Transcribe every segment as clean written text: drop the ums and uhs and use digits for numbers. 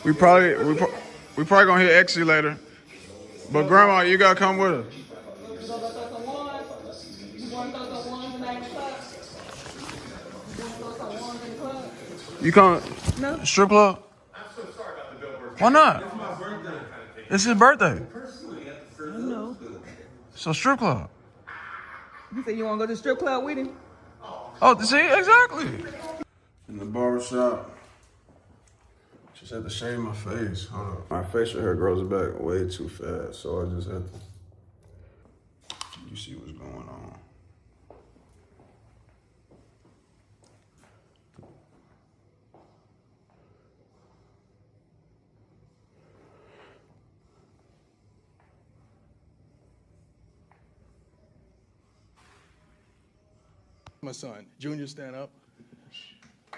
We probably gonna hit Exy later. But Grandma, you gotta come with us. You come? No. Strip club? Why not? It's his birthday. No. So strip club. You said you want to go to the strip club with him? Oh, see, exactly. In the barbershop. Just had to shave my face. Hold on. My facial hair grows back way too fast, so I just had to. You see what's going on. My son, Junior, stand up.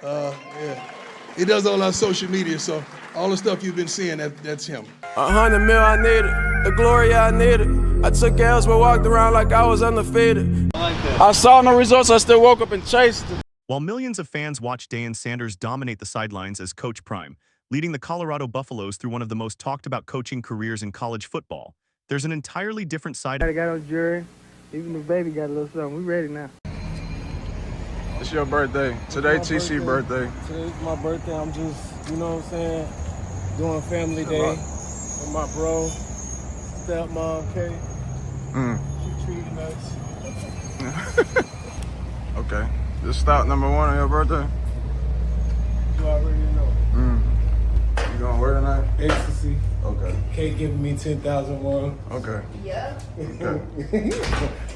Yeah. He does all our social media, so all the stuff you've been seeing, that's him. 100 mil, I need it. The glory, I need it. I took L's but walked around like I was undefeated. I saw no results, I still woke up and chased it. While millions of fans watch Deion Sanders dominate the sidelines as Coach Prime, leading the Colorado Buffaloes through one of the most talked-about coaching careers in college football, there's an entirely different side. I got on jury. Even the baby got a little something. We ready now. It's your birthday. Today, TC birthday. Today's my birthday. I'm just, you know what I'm saying, doing family day with my bro, stepmom, Kay. She treating us. Okay. This stop number 1 on your birthday? You already know. You going where tonight? Ecstasy. Okay. Kay giving me 10,001. Okay. Yeah. Okay.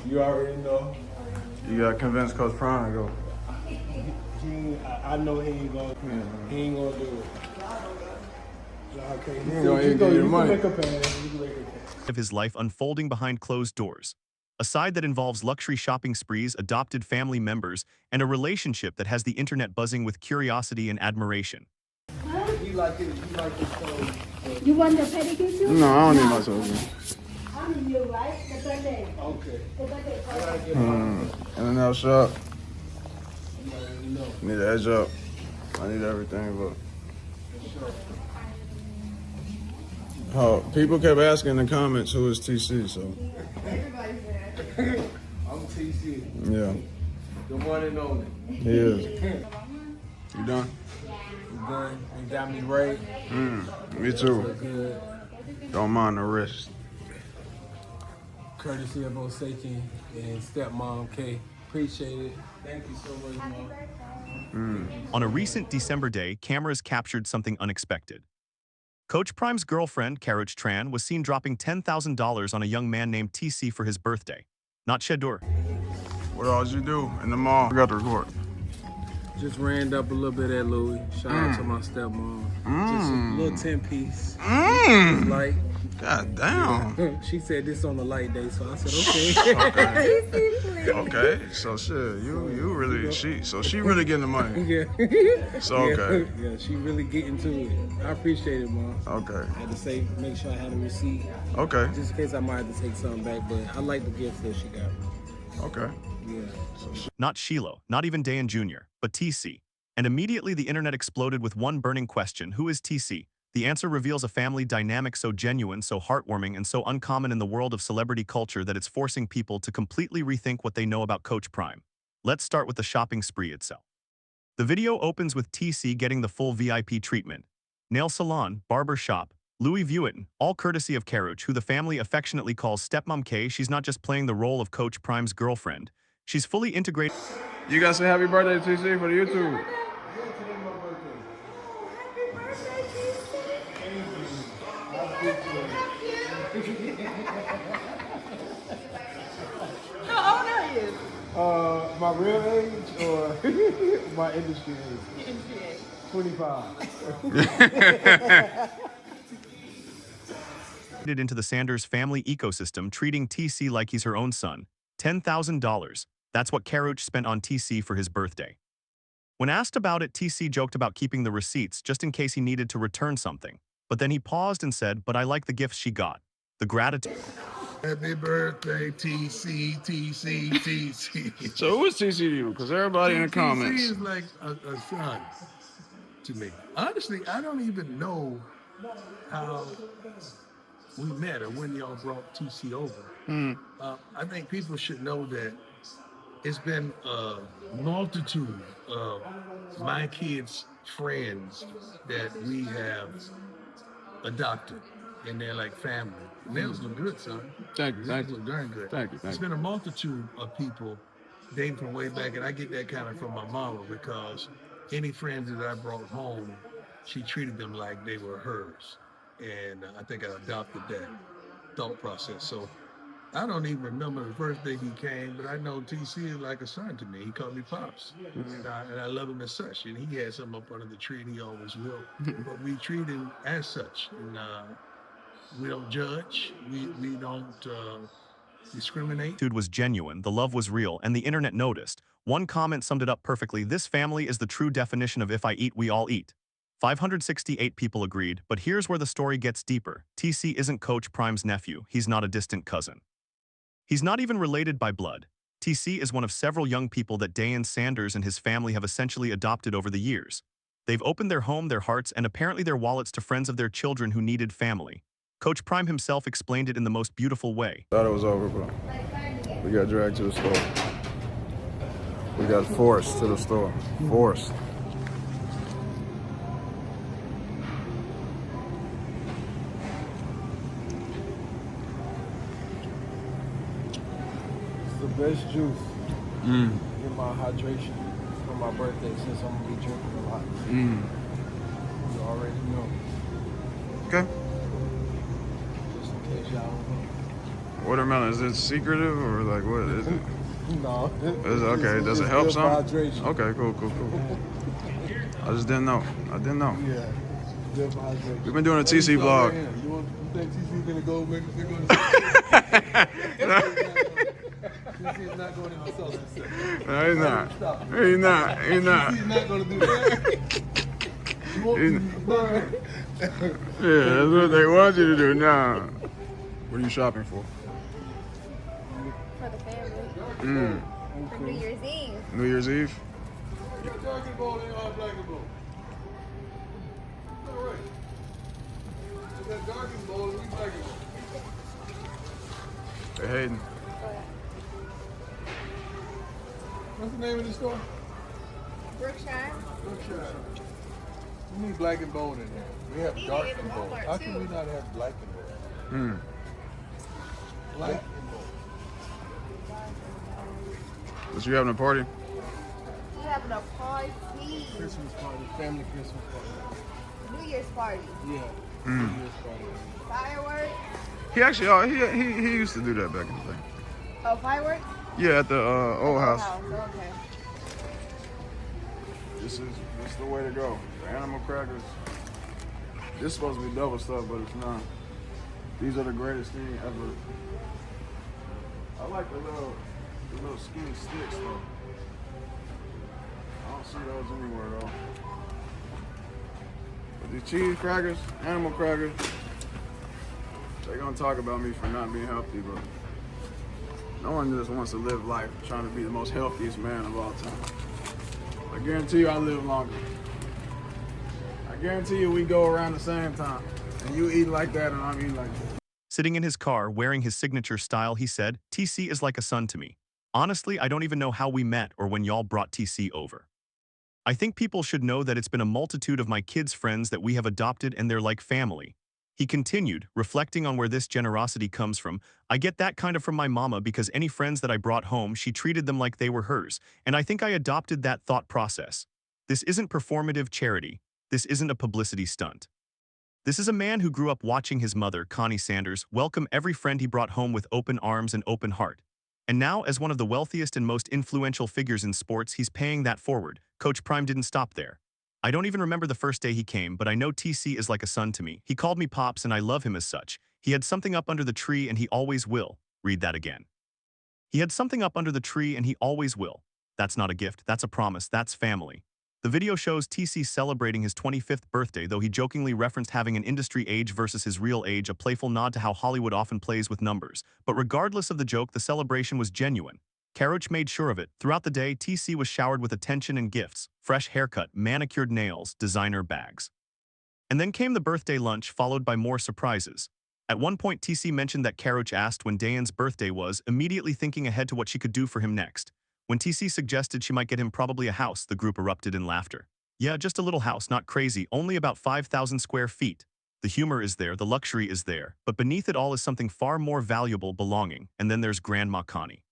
You already know. You got to convince Coach Prime to go. I know he ain't gonna. He ain't gonna do it. Okay, He ain't gonna even give you the money. You can make a pass. You can make a pass. Of his life unfolding behind closed doors. A side that involves luxury shopping sprees, adopted family members, and a relationship that has the internet buzzing with curiosity and admiration. You like it? You like it? So. You want the pedicure too? No, I don't need my social. I mean, you right? The birthday. Okay. The birthday. I gotta get mine. In and out shop. You already know. Need to edge up. I need everything, but. Oh, people kept asking in the comments who is TC, so. Everybody's there. I'm TC. Yeah, The one and only. he is. You done? You done? You got me right. Me too. Look good. Don't mind the wrist. Courtesy of Osaki and stepmom Kay. Appreciate it. Thank you so much, Mom. On a recent December day, cameras captured something unexpected. Coach Prime's girlfriend, Karrueche, was seen dropping $10,000 on a young man named TC for his birthday. Not Shadur. What else you do in the mall? I got the report. Just ran up a little bit at Louis. Shout out to my stepmom. Just a little 10-piece. Like, God damn. she said this on the light day, so I said, okay. Okay. So shit, you really she really getting the money. Yeah. So okay. Yeah, she really getting to it. I appreciate it, Mom. Okay. I had to say, make sure I had a receipt. Okay. Just in case I might have to take something back, but I like the gifts that she got. Okay. Yeah. Not Shiloh, not even Deion Jr., but TC. And immediately the internet exploded with one burning question: who is TC? The answer reveals a family dynamic so genuine, so heartwarming, and so uncommon in the world of celebrity culture that it's forcing people to completely rethink what they know about Coach Prime. Let's start with the shopping spree itself. The video opens with TC getting the full VIP treatment. Nail salon, barber shop, Louis Vuitton, all courtesy of Karrueche, who the family affectionately calls Stepmom Kay. She's not just playing the role of Coach Prime's girlfriend. She's fully integrated. You guys say happy birthday to TC for the YouTube. How old are you? My real age or my industry age? Industry age. 25. into the Sanders family ecosystem, treating TC like he's her own son. $10,000. That's what Karrueche spent on TC for his birthday. When asked about it, TC joked about keeping the receipts just in case he needed to return something. But then he paused and said, "But I like the gifts she got. The gratitude." Happy birthday, TC, TC, TC. So who is TC to you? Because everybody in the comments. TC is like a son to me. Honestly, I don't even know how we met or when y'all brought TC over. I think people should know that it's been a multitude of my kids' friends that we have adopted, and they're like family. Nails look good, son. Thank you, thank Nails you. look darn good. Thank you, thank It's you. been a multitude of people dating from way back, and I get that kind of from my mama because any friends that I brought home, she treated them like they were hers, and I think I adopted that thought process. So I don't even remember the first day he came, but I know TC is like a son to me. He called me Pops, and I love him as such. And he had something up under the tree, and he always will. But we treat him as such, and we don't judge. We don't discriminate. Dude was genuine, the love was real, and the internet noticed. One comment summed it up perfectly: this family is the true definition of if I eat, we all eat. 568 people agreed, but here's where the story gets deeper. TC isn't Coach Prime's nephew, he's not a distant cousin. He's not even related by blood. TC is one of several young people that Deion Sanders and his family have essentially adopted over the years. They've opened their home, their hearts, and apparently their wallets to friends of their children who needed family. Coach Prime himself explained it in the most beautiful way. Thought it was over, but we got dragged to the store. We got forced to the store. Forced. It's the best juice. Get my hydration for my birthday since I'm gonna be drinking a lot. You already know. Okay. Just in case y'all don't know. Watermelon, is it secretive or like what is it? No. Is it okay? Does it It's help good some? for hydration. Okay, cool. I just didn't know. I didn't know. Yeah. Good for hydration. We've been doing a TC vlog. You think TC's gonna go make TC's not going to sell that stuff. No, he's not. He's not. He's not. TC's not going to do that. Yeah, that's what they want you to do now. What are you shopping for? For the family. For New Year's Eve. New Year's Eve? Dragon Ball and Dragon Ball. All right. We got Dragon Ball and we Dragon Ball. Hey, Hayden. What's the name of the store? Brookshire. Brookshire. We need black and bold in there. We have He dark is and bold. Walmart, How can too. we not have black and bold? Hmm. Black and bold. Was you having a party? We having a party. Christmas party, family Christmas party. New Year's party. Yeah. New Year's party. Fireworks. He actually, he used to do that back in the day. Oh, fireworks? Yeah, at the old house. Okay. This is the way to go. The animal crackers. This is supposed to be double stuff, but it's not. These are the greatest thing ever. I like the little skinny sticks though. I don't see those anywhere though. But these cheese crackers, animal crackers, they're gonna talk about me for not being healthy, but no one just wants to live life trying to be the most healthiest man of all time. I guarantee you I live longer. I guarantee you we go around the same time. And you eat like that and I'm eating like that. Sitting in his car, wearing his signature style, he said, TC is like a son to me. Honestly, I don't even know how we met or when y'all brought TC over. I think people should know that it's been a multitude of my kids' friends that we have adopted and they're like family. He continued, reflecting on where this generosity comes from. I get that kind of from my mama because any friends that I brought home, she treated them like they were hers, and I think I adopted that thought process. This isn't performative charity. This isn't a publicity stunt. This is a man who grew up watching his mother, Connie Sanders, welcome every friend he brought home with open arms and open heart. And now, as one of the wealthiest and most influential figures in sports, he's paying that forward. Coach Prime didn't stop there. I don't even remember the first day he came, but I know TC is like a son to me. He called me Pops and I love him as such. He had something up under the tree and he always will. Read that again. He had something up under the tree and he always will. That's not a gift, that's a promise, that's family. The video shows TC celebrating his 25th birthday, though he jokingly referenced having an industry age versus his real age, a playful nod to how Hollywood often plays with numbers. But regardless of the joke, the celebration was genuine. Karrueche made sure of it. Throughout the day, TC was showered with attention and gifts, fresh haircut, manicured nails, designer bags. And then came the birthday lunch, followed by more surprises. At one point, TC mentioned that Karrueche asked when Dayan's birthday was, immediately thinking ahead to what she could do for him next. When TC suggested she might get him probably a house, the group erupted in laughter. Yeah, just a little house, not crazy, only about 5,000 square feet. The humor is there, the luxury is there, but beneath it all is something far more valuable: belonging. And then there's Grandma Connie.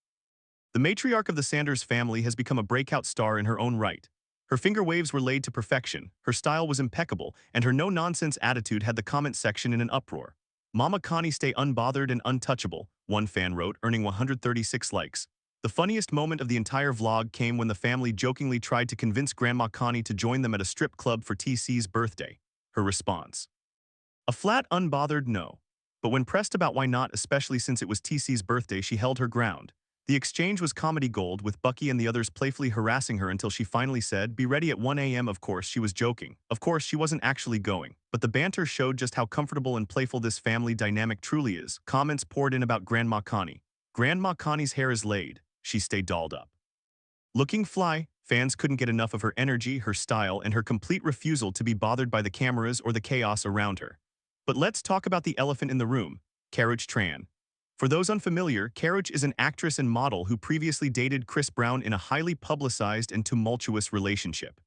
The matriarch of the Sanders family has become a breakout star in her own right. Her finger waves were laid to perfection, her style was impeccable, and her no-nonsense attitude had the comment section in an uproar. Mama Connie stay unbothered and untouchable, one fan wrote, earning 136 likes. The funniest moment of the entire vlog came when the family jokingly tried to convince Grandma Connie to join them at a strip club for TC's birthday. Her response: a flat, unbothered no. But when pressed about why not, especially since it was TC's birthday, she held her ground. The exchange was comedy gold, with Bucky and the others playfully harassing her until she finally said, "Be ready at 1 a.m. Of course, she was joking. Of course, she wasn't actually going. But the banter showed just how comfortable and playful this family dynamic truly is. Comments poured in about Grandma Connie. Grandma Connie's hair is laid. She stayed dolled up. Looking fly, fans couldn't get enough of her energy, her style, and her complete refusal to be bothered by the cameras or the chaos around her. But let's talk about the elephant in the room, Karrueche Tran. For those unfamiliar, Karrueche is an actress and model who previously dated Chris Brown in a highly publicized and tumultuous relationship.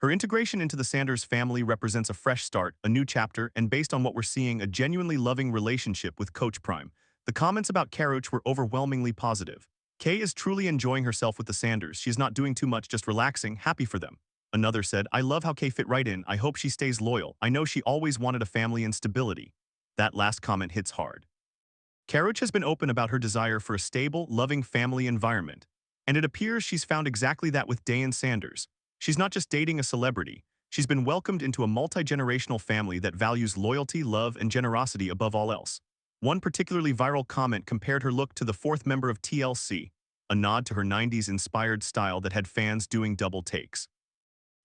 Her integration into the Sanders family represents a fresh start, a new chapter, and based on what we're seeing, a genuinely loving relationship with Coach Prime. The comments about Karrueche were overwhelmingly positive. Kay is truly enjoying herself with the Sanders. She's not doing too much, just relaxing, happy for them. Another said, I love how Kay fit right in. I hope she stays loyal. I know she always wanted a family and stability. That last comment hits hard. Karrueche has been open about her desire for a stable, loving family environment. And it appears she's found exactly that with Dayan Sanders. She's not just dating a celebrity. She's been welcomed into a multi-generational family that values loyalty, love, and generosity above all else. One particularly viral comment compared her look to the fourth member of TLC, a nod to her 90s-inspired style that had fans doing double takes.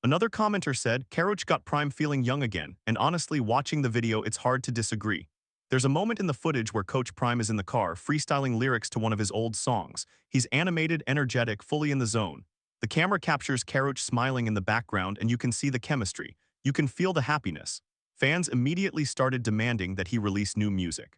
Another commenter said, Karrueche got Prime feeling young again, and honestly, watching the video, it's hard to disagree. There's a moment in the footage where Coach Prime is in the car, freestyling lyrics to one of his old songs. He's animated, energetic, fully in the zone. The camera captures Karrueche smiling in the background, and you can see the chemistry. You can feel the happiness. Fans immediately started demanding that he release new music.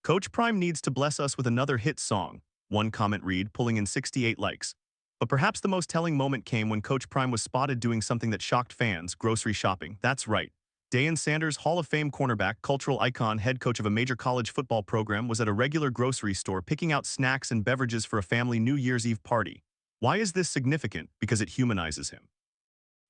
Coach Prime needs to bless us with another hit song, one comment read, pulling in 68 likes. But perhaps the most telling moment came when Coach Prime was spotted doing something that shocked fans: grocery shopping. That's right. Dayan Sanders, Hall of Fame cornerback, cultural icon, head coach of a major college football program, was at a regular grocery store picking out snacks and beverages for a family New Year's Eve party. Why is this significant? Because it humanizes him.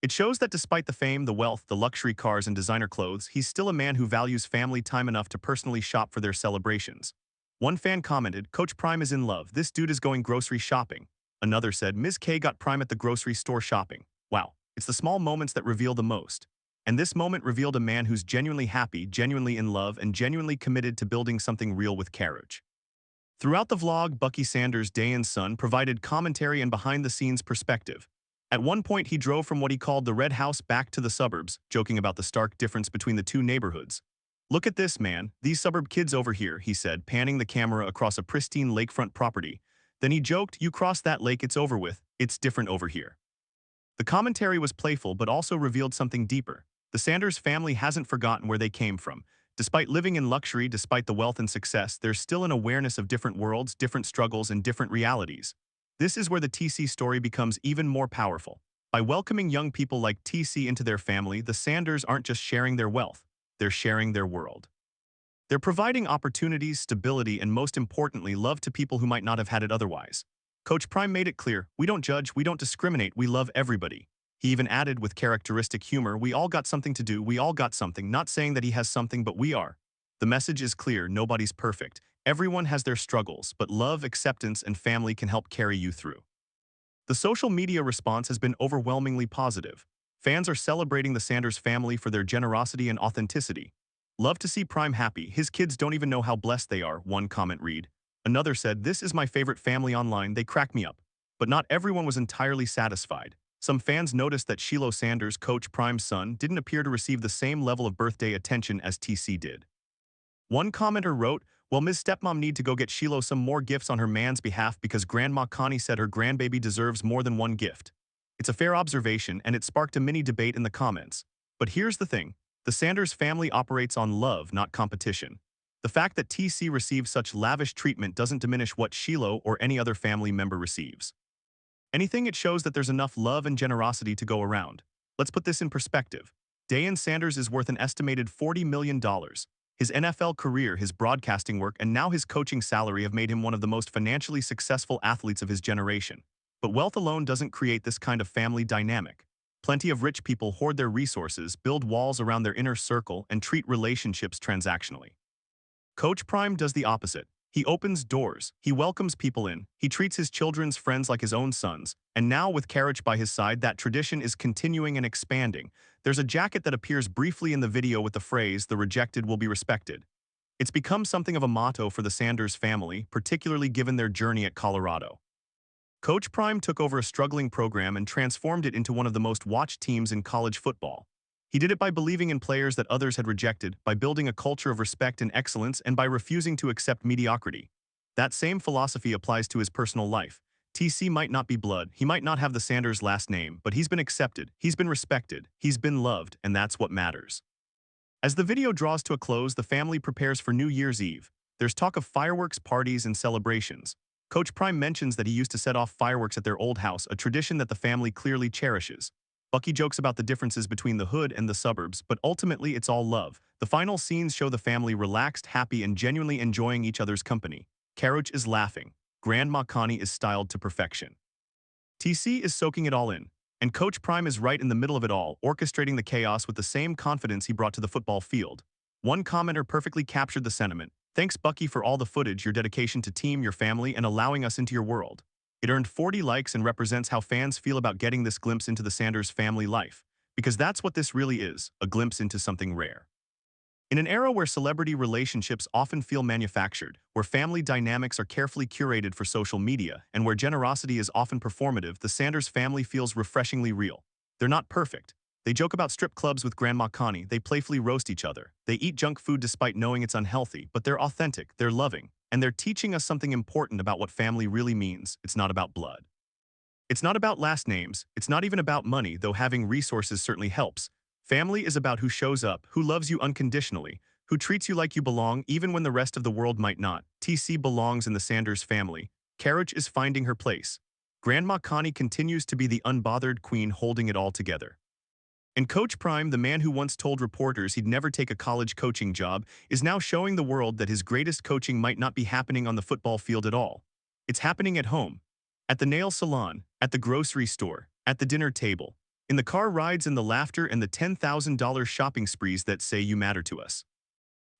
It shows that despite the fame, the wealth, the luxury cars, and designer clothes, he's still a man who values family time enough to personally shop for their celebrations. One fan commented, Coach Prime is in love. This dude is going grocery shopping. Another said, Ms. K got Prime at the grocery store shopping. Wow, it's the small moments that reveal the most. And this moment revealed a man who's genuinely happy, genuinely in love, and genuinely committed to building something real with Karrueche. Throughout the vlog, Bucky Sanders, Dayan's son, provided commentary and behind-the-scenes perspective. At one point, he drove from what he called the red house back to the suburbs, joking about the stark difference between the two neighborhoods. Look at this, man. These suburb kids over here, he said, panning the camera across a pristine lakefront property. Then he joked, you cross that lake, it's over with. It's different over here. The commentary was playful but also revealed something deeper. The Sanders family hasn't forgotten where they came from. Despite living in luxury, despite the wealth and success, there's still an awareness of different worlds, different struggles, and different realities. This is where the TC story becomes even more powerful. By welcoming young people like TC into their family, the Sanders aren't just sharing their wealth, they're sharing their world. They're providing opportunities, stability, and most importantly, love to people who might not have had it otherwise. Coach Prime made it clear, we don't judge, we don't discriminate, we love everybody. He even added with characteristic humor, we all got something to do, we all got something, not saying that he has something, but we are. The message is clear, nobody's perfect. Everyone has their struggles, but love, acceptance, and family can help carry you through. The social media response has been overwhelmingly positive. Fans are celebrating the Sanders family for their generosity and authenticity. Love to see Prime happy, his kids don't even know how blessed they are, one comment read. Another said, this is my favorite family online, they crack me up. But not everyone was entirely satisfied. Some fans noticed that Shiloh Sanders, Coach Prime's son, didn't appear to receive the same level of birthday attention as TC did. One commenter wrote, well, Ms. Stepmom need to go get Shiloh some more gifts on her man's behalf because Grandma Connie said her grandbaby deserves more than one gift. It's a fair observation, and it sparked a mini debate in the comments. But here's the thing. The Sanders family operates on love, not competition. The fact that TC receives such lavish treatment doesn't diminish what Shiloh or any other family member receives. Anything, it shows that there's enough love and generosity to go around. Let's put this in perspective. Deion Sanders is worth an estimated $40 million. His NFL career, his broadcasting work, and now his coaching salary have made him one of the most financially successful athletes of his generation. But wealth alone doesn't create this kind of family dynamic. Plenty of rich people hoard their resources, build walls around their inner circle, and treat relationships transactionally. Coach Prime does the opposite. He opens doors, he welcomes people in, he treats his children's friends like his own sons, and now with Karrueche by his side, that tradition is continuing and expanding. There's a jacket that appears briefly in the video with the phrase, "The rejected will be respected." It's become something of a motto for the Sanders family, particularly given their journey at Colorado. Coach Prime took over a struggling program and transformed it into one of the most watched teams in college football. He did it by believing in players that others had rejected, by building a culture of respect and excellence, and by refusing to accept mediocrity. That same philosophy applies to his personal life. TC might not be blood, he might not have the Sanders last name, but he's been accepted, he's been respected, he's been loved, and that's what matters. As the video draws to a close, the family prepares for New Year's Eve. There's talk of fireworks, parties, and celebrations. Coach Prime mentions that he used to set off fireworks at their old house, a tradition that the family clearly cherishes. Bucky jokes about the differences between the hood and the suburbs, but ultimately it's all love. The final scenes show the family relaxed, happy, and genuinely enjoying each other's company. Karrueche is laughing. Grandma Connie is styled to perfection. TC is soaking it all in. And Coach Prime is right in the middle of it all, orchestrating the chaos with the same confidence he brought to the football field. One commenter perfectly captured the sentiment. "Thanks, Bucky, for all the footage, your dedication to team, your family, and allowing us into your world." It earned 40 likes and represents how fans feel about getting this glimpse into the Sanders family life. Because that's what this really is, a glimpse into something rare. In an era where celebrity relationships often feel manufactured, where family dynamics are carefully curated for social media, and where generosity is often performative, the Sanders family feels refreshingly real. They're not perfect. They joke about strip clubs with Grandma Connie, they playfully roast each other, they eat junk food despite knowing it's unhealthy, but they're authentic, they're loving, and they're teaching us something important about what family really means. It's not about blood. It's not about last names, it's not even about money, though having resources certainly helps. Family is about who shows up, who loves you unconditionally, who treats you like you belong even when the rest of the world might not. TC belongs in the Sanders family. Karrueche is finding her place. Grandma Connie continues to be the unbothered queen holding it all together. And Coach Prime, the man who once told reporters he'd never take a college coaching job, is now showing the world that his greatest coaching might not be happening on the football field at all. It's happening at home, at the nail salon, at the grocery store, at the dinner table, in the car rides and the laughter and the $10,000 shopping sprees that say you matter to us.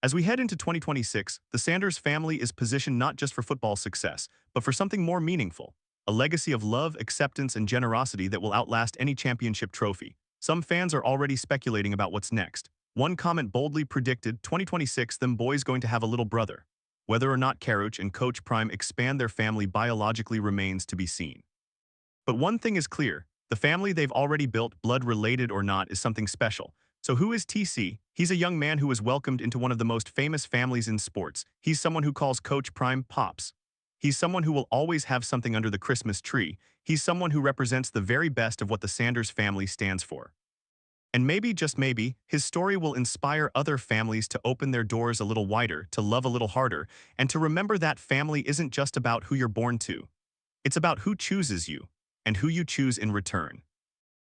As we head into 2026, the Sanders family is positioned not just for football success, but for something more meaningful, a legacy of love, acceptance, and generosity that will outlast any championship trophy. Some fans are already speculating about what's next. One comment boldly predicted, 2026, them boys going to have a little brother. Whether or not Karrueche and Coach Prime expand their family biologically remains to be seen. But one thing is clear, the family they've already built, blood-related or not, is something special. So who is TC? He's a young man who was welcomed into one of the most famous families in sports. He's someone who calls Coach Prime Pops. He's someone who will always have something under the Christmas tree. He's someone who represents the very best of what the Sanders family stands for. And maybe, just maybe, his story will inspire other families to open their doors a little wider, to love a little harder, and to remember that family isn't just about who you're born to. It's about who chooses you, and who you choose in return.